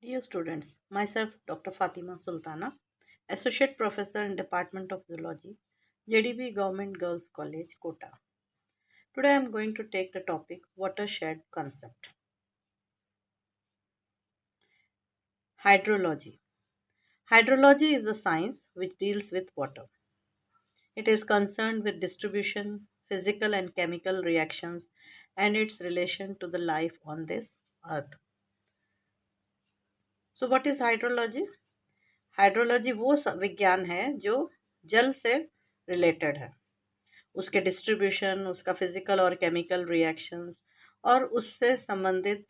Dear students, myself Dr. Fatima Sultana, Associate Professor in Department of Zoology, JDB Government Girls College, Kota. Today I am going to take the topic watershed concept. Hydrology. Hydrology is the science which deals with water. It is concerned with distribution, physical and chemical reactions, and its relation to the life on this earth. So what is hydrology? Hydrology वो विज्ञान है जो जल से related है, उसके distribution, उसका physical और केमिकल रिएक्शंस और उससे संबंधित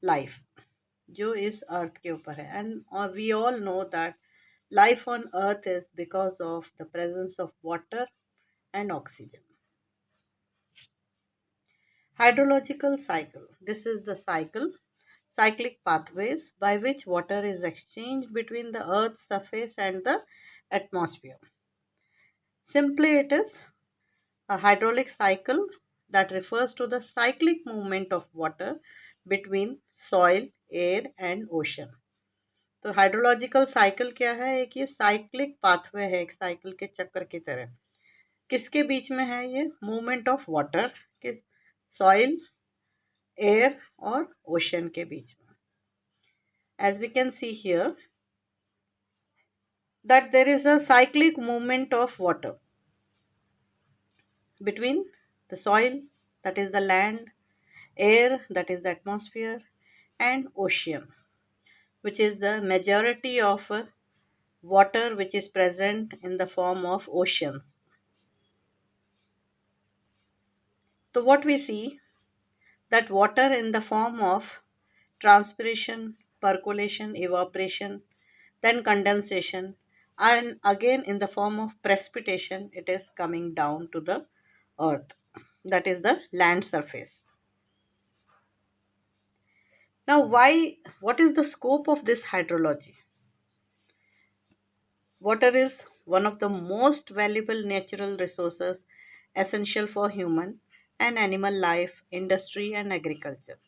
लाइफ जो इस अर्थ के ऊपर है. And we all know that life on earth is because of the presence of water and oxygen. Hydrological cycle, this is the cyclic pathways by which water is exchanged between the earth's surface and the atmosphere. Simply, it is a hydraulic cycle that refers to the cyclic movement of water between soil, air and ocean. तो hydrological cycle क्या है? एक ये cyclic pathway है, एक cycle के चक्कर की तरह. किसके बीच में है ये मूवमेंट ऑफ वाटर? किस सॉइल, एयर और ओशन के बीच में. As we can see here that there is a cyclic movement of water between the soil, that is the land, air, that is the atmosphere, and ocean, which is the majority of water which is present in the form of oceans. So what we see that water in the form of transpiration, percolation, evaporation, then condensation, and again in the form of precipitation, it is coming down to the earth, that is the land surface. Now, what is the scope of this hydrology? Water is one of the most valuable natural resources essential for human and animal life, industry, and agriculture.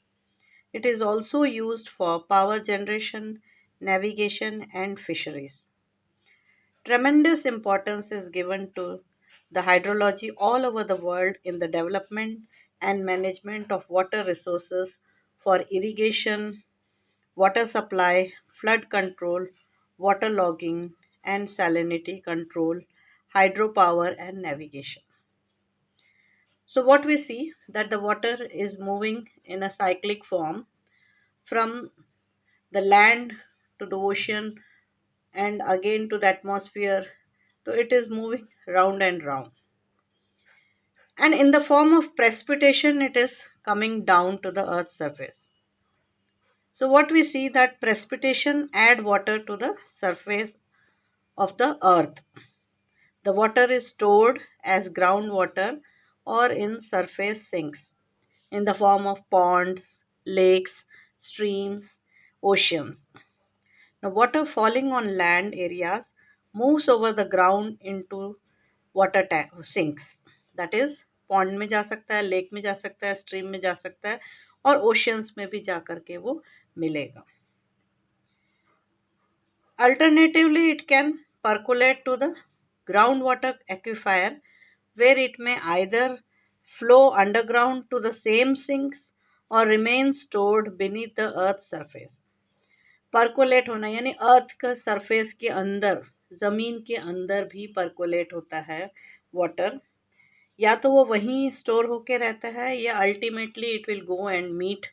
It is also used for power generation, navigation, and fisheries. Tremendous importance is given to the hydrology all over the world in the development and management of water resources for irrigation, water supply, flood control, water logging, and salinity control, hydropower, and navigation. So what we see that the water is moving in a cyclic form from the land to the ocean and again to the atmosphere. So it is moving round and round. And in the form of precipitation, it is coming down to the earth's surface. So what we see that precipitation add water to the surface of the earth. The water is stored as groundwater or in surface sinks in the form of ponds, lakes, streams, oceans. Now, water falling on land areas moves over the ground into sinks. That is, pond में जा सकता है, lake में जा सकता है, stream में जा सकता है और ओशियंस में भी जा करके वो मिलेगा. Alternatively, it can percolate to the groundwater aquifer where it may either flow underground to the same sinks or remain stored beneath the earth's surface. Percolate होना यानी अर्थ का सरफेस के अंदर, ज़मीन के अंदर भी परकोलेट होता है वाटर. या तो वो वहीं स्टोर होके रहता है या ultimately it will go and meet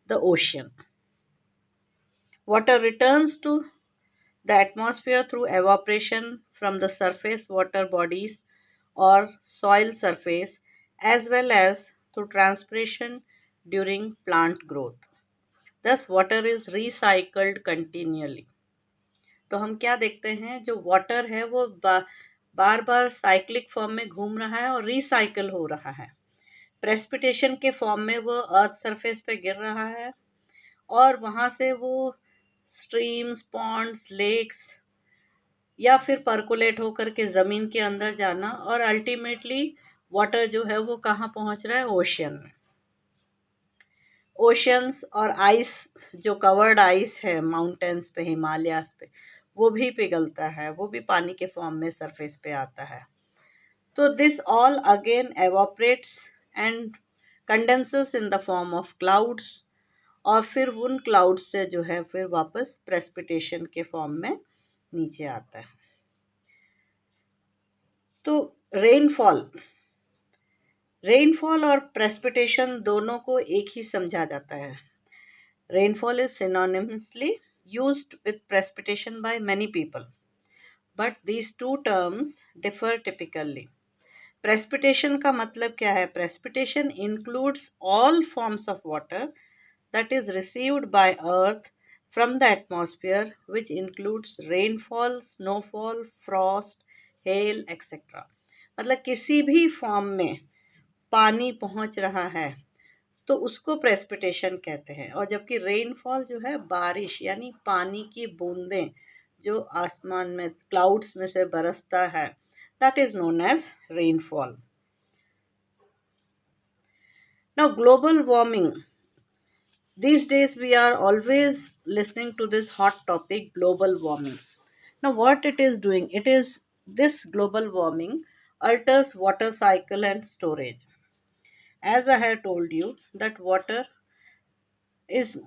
the ocean. Water returns to the atmosphere through evaporation from the surface water bodies or soil surface as well as through transpiration during plant growth. Thus, water is recycled continually. तो हम क्या देखते हैं, जो water है वो बार बार cyclic form में घूम रहा है और रिसाइकल हो रहा है. प्रेसिपिटेशन के फॉर्म में वो अर्थ सरफेस पे गिर रहा है और वहाँ से वो स्ट्रीम्स, पॉन्ड्स, लेक्स या फिर परकोलेट होकर के ज़मीन के अंदर जाना और अल्टीमेटली वाटर जो है वो कहाँ पहुँच रहा है? ओशियन में. ओशंस और आइस, जो कवर्ड आइस है माउंटेन्स पे, हिमालयास पे, वो भी पिघलता है, वो भी पानी के फॉर्म में सरफेस पे आता है। तो this all again evaporates and condenses in the form of clouds, और फिर उन क्लाउड्स से जो है फिर वापस प्रेसिपिटेशन के फॉर्म में नीचे आता है। तो रेनफॉल, रेनफॉल और प्रेसिपिटेशन दोनों को एक ही समझा जाता है। Rainfall is synonymously used with precipitation by many people, but these two terms differ typically. Precipitation का मतलब क्या है? Precipitation includes all forms of water that is received by earth from the atmosphere, which includes rainfall, snowfall, frost, hail, etc. मतलब किसी भी form में पानी पहुंच रहा है तो उसको प्रेसिपिटेशन कहते हैं। और जबकि रेनफॉल जो है बारिश यानी पानी की बूंदें जो आसमान में क्लाउड्स में से बरसता है, that is known as rainfall. Now global warming, these days we are always listening to this hot topic, global warming. Now what it is doing, it is, this global warming alters water cycle and storage. As I have told you that water is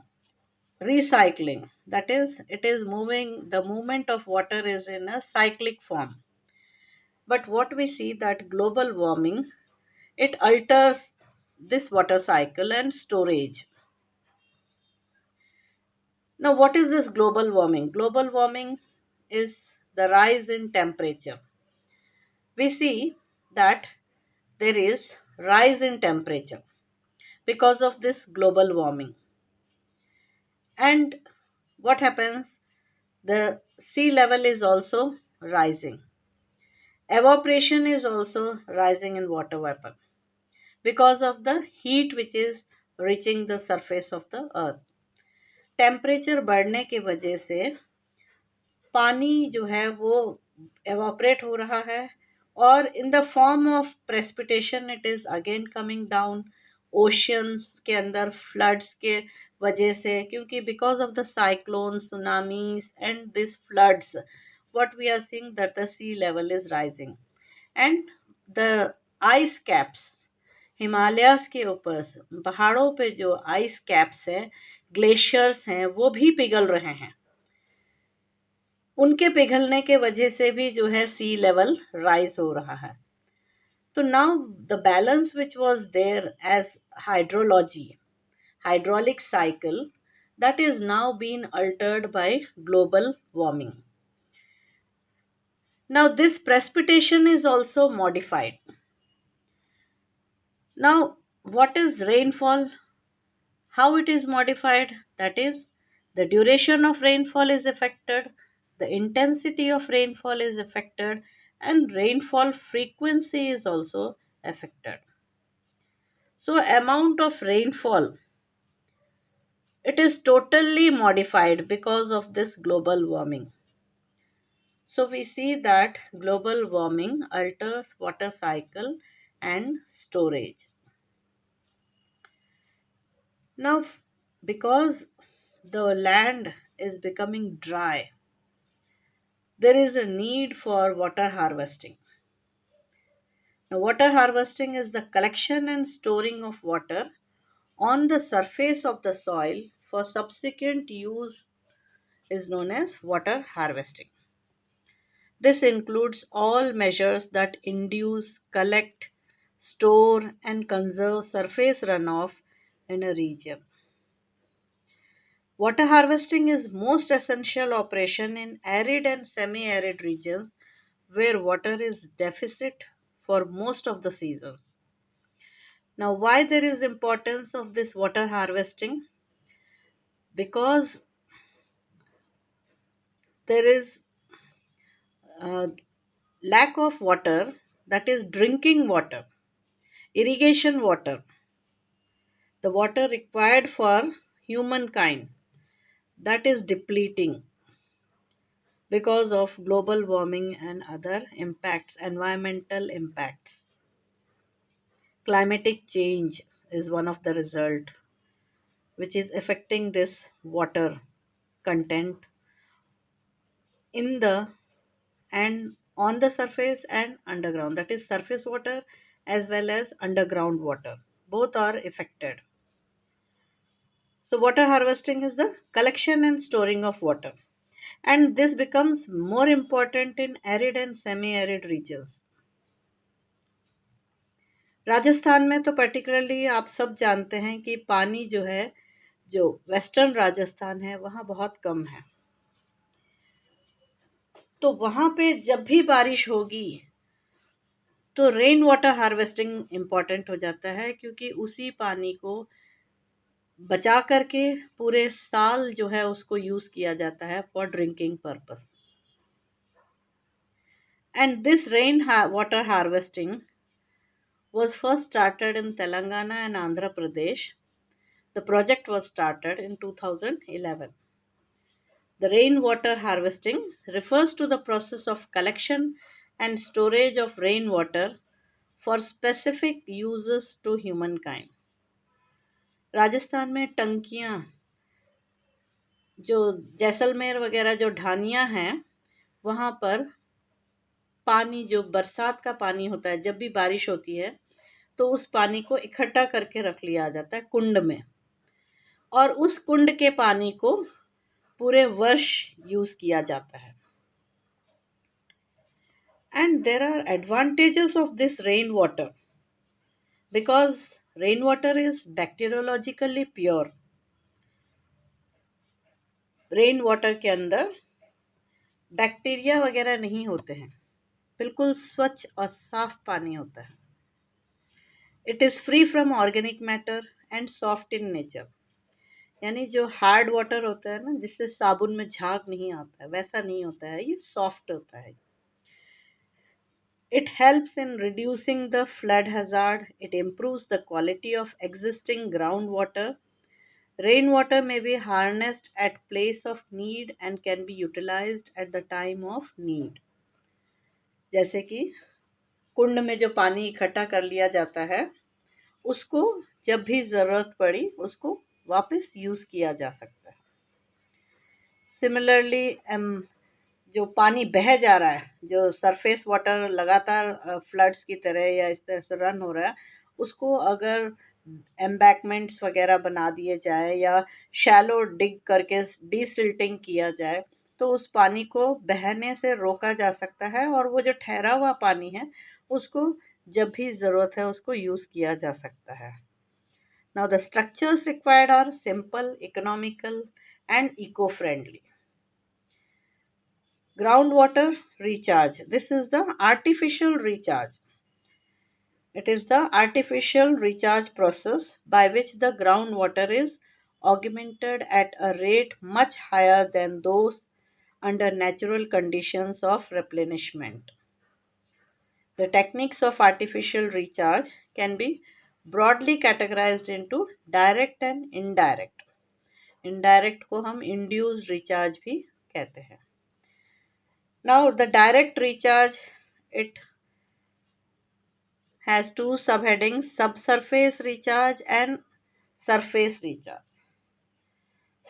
recycling, that is, it is moving, the movement of water is in a cyclic form. But what we see that global warming, it alters this water cycle and storage. Now what is this global warming? Global warming is the rise in temperature. We see that there is rise in temperature because of this global warming. And what happens, the sea level is also rising. Evaporation is also rising in water vapor because of the heat which is reaching the surface of the earth. Temperature बढ़ने की वजह से पानी जो है वो evaporate हो रहा है, और इन the form of precipitation it is again coming down oceans के अंदर फ्लड्स के वजह से, क्योंकि because of the cyclone, tsunamis and this floods, what we are seeing that the sea level is rising and the ice caps, Himalayas के ऊपर पहाड़ों पे जो आइस कैप्स हैं, ग्लेशियर्स हैं, वो भी पिघल रहे हैं। उनके पिघलने के वजह से भी जो है सी लेवल राइज हो रहा है। तो now the balance which was there as hydrology, hydraulic cycle, that is now being altered by global warming. Now this precipitation is also modified. Now what is rainfall? How it is modified? That is, the duration of rainfall is affected, the intensity of rainfall is affected, and rainfall frequency is also affected. So amount of rainfall, it is totally modified because of this global warming. So we see that global warming alters water cycle and storage. Now, because the land is becoming dry, there is a need for water harvesting. Now, water harvesting is the collection and storing of water on the surface of the soil for subsequent use is known as water harvesting. This includes all measures that induce, collect, store, and conserve surface runoff in a region. Water harvesting is most essential operation in arid and semi-arid regions where water is deficit for most of the seasons. Now why there is importance of this water harvesting? Because there is a lack of water, that is drinking water, irrigation water, the water required for humankind, that is depleting because of global warming and other impacts, environmental impacts. Climatic change is one of the result. which is affecting this water content in the and on the surface and underground, that is surface water as well as underground water, both are affected. So water harvesting is the collection and storing of water, and this becomes more important in arid and semi arid regions. Rajasthan में तो particularly आप सब जानते हैं कि पानी जो है, जो वेस्टर्न राजस्थान है वहाँ बहुत कम है। तो वहाँ पे जब भी बारिश होगी तो रेन वाटर हार्वेस्टिंग इम्पॉर्टेंट हो जाता है, क्योंकि उसी पानी को बचा करके पूरे साल जो है उसको यूज़ किया जाता है for drinking purpose. And this rain water harvesting was first started in Telangana and Andhra Pradesh. The project was started in 2011. The rainwater harvesting refers to the process of collection and storage of rainwater for specific uses to humankind. Rajasthan में टंकियाँ, जो जैसलमेर वगैरह जो ढानियाँ हैं, वहाँ पर पानी, जो बरसात का पानी होता है, जब भी बारिश होती है तो उस पानी को इकट्ठा करके रख लिया जाता है कुंड में, और उस कुंड के पानी को पूरे वर्ष यूज किया जाता है। And there are advantages of this rain water, because rain water is bacteriologically pure. Rain water के अंदर बैक्टीरिया वगैरह नहीं होते हैं, बिल्कुल स्वच्छ और साफ पानी होता है। It is free from organic matter and soft in nature, यानी जो हार्ड वाटर होता है ना, जिससे साबुन में झाग नहीं आता है, वैसा नहीं होता है, ये सॉफ्ट होता है। It helps in reducing the flood hazard. It improves the quality of existing groundwater. Rainwater may be harnessed at place of need and can be utilized at the time of need. जैसे कि कुंड में जो पानी इकट्ठा कर लिया जाता है, उसको जब भी ज़रूरत पड़ी उसको वापस यूज़ किया जा सकता है। सिमिलरली जो पानी बह जा रहा है, जो सरफेस वाटर लगातार फ्लड्स की तरह या इस तरह से रन हो रहा है, उसको अगर एम्बैकमेंट्स वगैरह बना दिए जाए या शैलो डिग करके डीसिल्टिंग किया जाए, तो उस पानी को बहने से रोका जा सकता है, और वो जो ठहरा हुआ पानी है उसको जब भी ज़रूरत है उसको यूज़ किया जा सकता है। Now the structures required are simple, economical and eco friendly. Groundwater recharge. This is the artificial recharge. It is the artificial recharge process by which the groundwater is augmented at a rate much higher than those under natural conditions of replenishment. The techniques of artificial recharge can be broadly categorized into direct and indirect. Indirect को हम induced recharge भी कहते हैं। Now the direct recharge, it has two subheadings: subsurface recharge and surface recharge.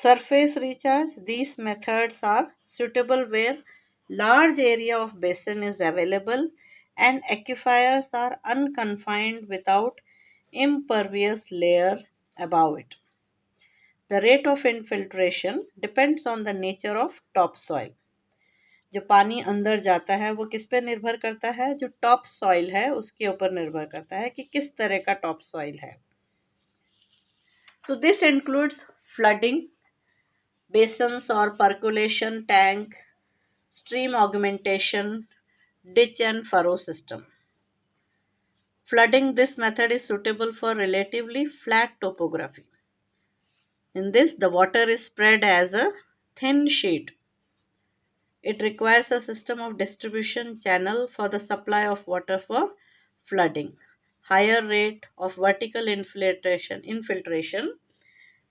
Surface recharge, these methods are suitable where large area of basin is available and aquifers are unconfined without impervious layer above it. The rate of infiltration depends on the nature of topsoil. जो पानी अंदर जाता है वो किस पे निर्भर करता है? जो टॉप सॉइल है उसके ऊपर निर्भर करता है कि किस तरह का टॉप सॉइल है। तो this includes flooding, basins or percolation tank, stream augmentation, ditch and furrow system. Flooding, this method is suitable for relatively flat topography. In this, the water is spread as a thin sheet. It requires a system of distribution channel for the supply of water for flooding. Higher rate of vertical infiltration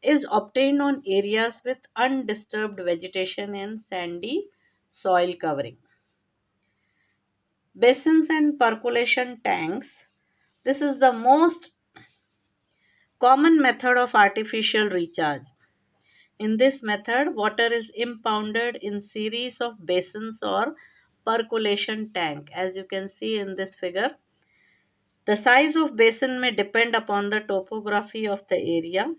is obtained on areas with undisturbed vegetation and sandy soil covering. Basins and percolation tanks. This is the most Common method of artificial recharge. In this method, water is impounded in series of basins or percolation tank. As you can see in this figure, the size of basin may depend upon the topography of the area.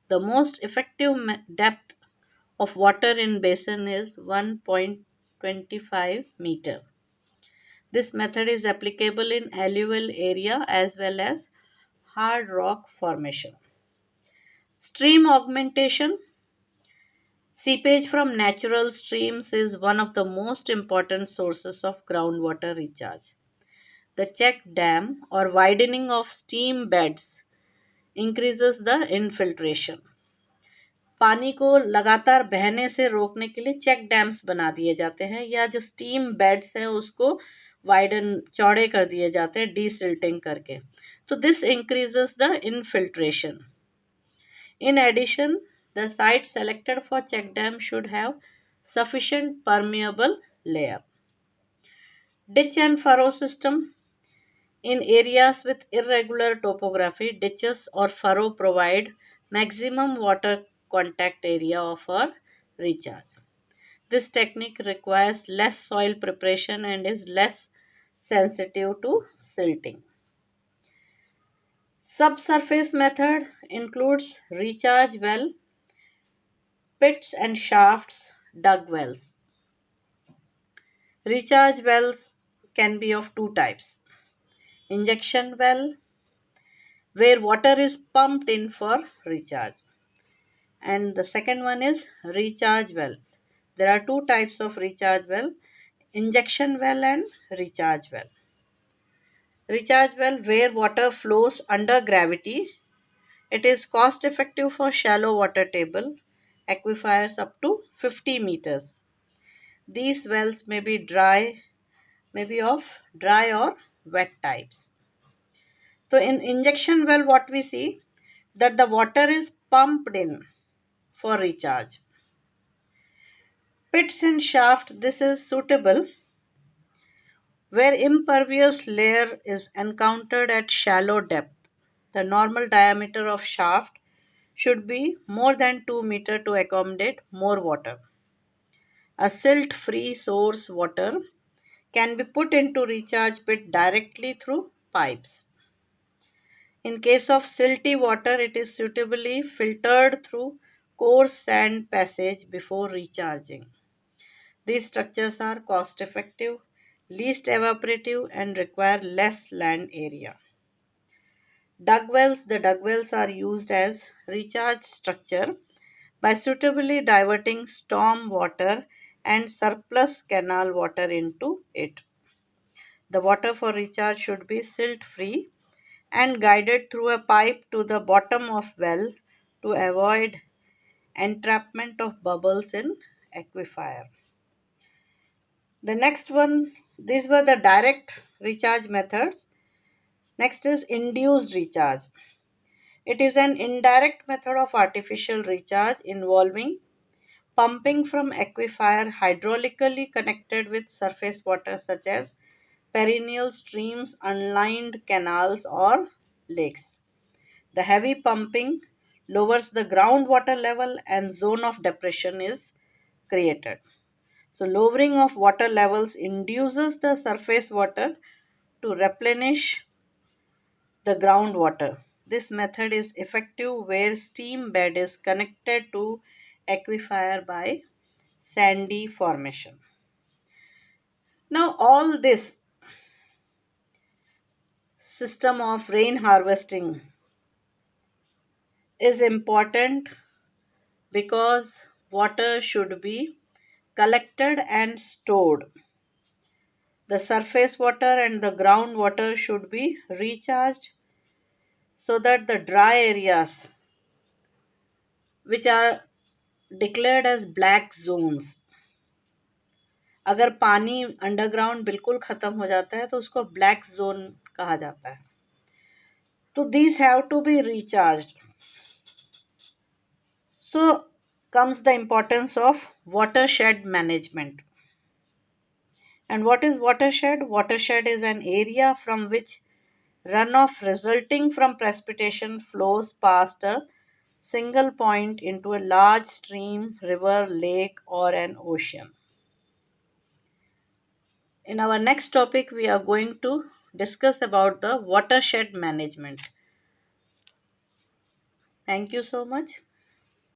The most effective depth of water in basin is 1.25 meter. This method is applicable in alluvial area as well as hard rock formation. Stream augmentation. Seepage from natural streams is one of the most important sources of groundwater recharge. The check dam or widening of stream beds increases the infiltration. पानी को लगातार बहने से रोकने के लिए check dams बना दिए जाते हैं या जो स्टीम बेड्स हैं उसको वाइडन चौड़े कर दिए जाते हैं डीसिल्टिंग करके. तो this increases the infiltration. In addition, the site selected for check dam should have sufficient permeable layer. Ditch and furrow system. In areas with irregular topography, ditches or furrow provide maximum water contact area for recharge. This technique requires less soil preparation and is less sensitive to silting. Subsurface method includes recharge well, pits and shafts, dug wells. Recharge wells can be of two types. Injection well, where water is pumped in for recharge. And the second one is recharge well. There are two types of recharge well, injection well and recharge well. Recharge well, where water flows under gravity. It is cost effective for shallow water table aquifers up to 50 meters. These wells may be of dry or wet types. So in injection well, what we see that the water is pumped in for recharge. Pits and shaft, this is suitable where impervious layer is encountered at shallow depth. The normal diameter of shaft should be more than 2 meter to accommodate more water. A silt-free source water can be put into recharge pit directly through pipes. In case of silty water, it is suitably filtered through coarse sand passage before recharging. These structures are cost effective, least evaporative, and require less land area. Dug wells, the dug wells are used as recharge structure by suitably diverting storm water and surplus canal water into it. The water for recharge should be silt free and guided through a pipe to the bottom of well to avoid entrapment of bubbles in aquifer. The next one, these were the direct recharge methods. Next is induced recharge. It is an indirect method of artificial recharge involving pumping from aquifer hydraulically connected with surface water such as perennial streams, unlined canals, or lakes. The heavy pumping lowers the groundwater level and zone of depression is created. So, lowering of water levels induces the surface water to replenish the groundwater. This method is effective where stream bed is connected to aquifer by sandy formation. Now, all this system of rain harvesting is important because water should be collected and stored. The surface water and the groundwater should be recharged so that the dry areas, which are declared as black zones, अगर पानी underground बिल्कुल ख़त्म हो जाता है तो उसको black zone कहा जाता है. तो these have to be recharged. So comes the importance of watershed management. And what is watershed? Watershed is an area from which Runoff resulting from precipitation flows past a single point into a large stream, river, lake, or an ocean. In our next topic, we are going to discuss about the watershed management. Thank you so much.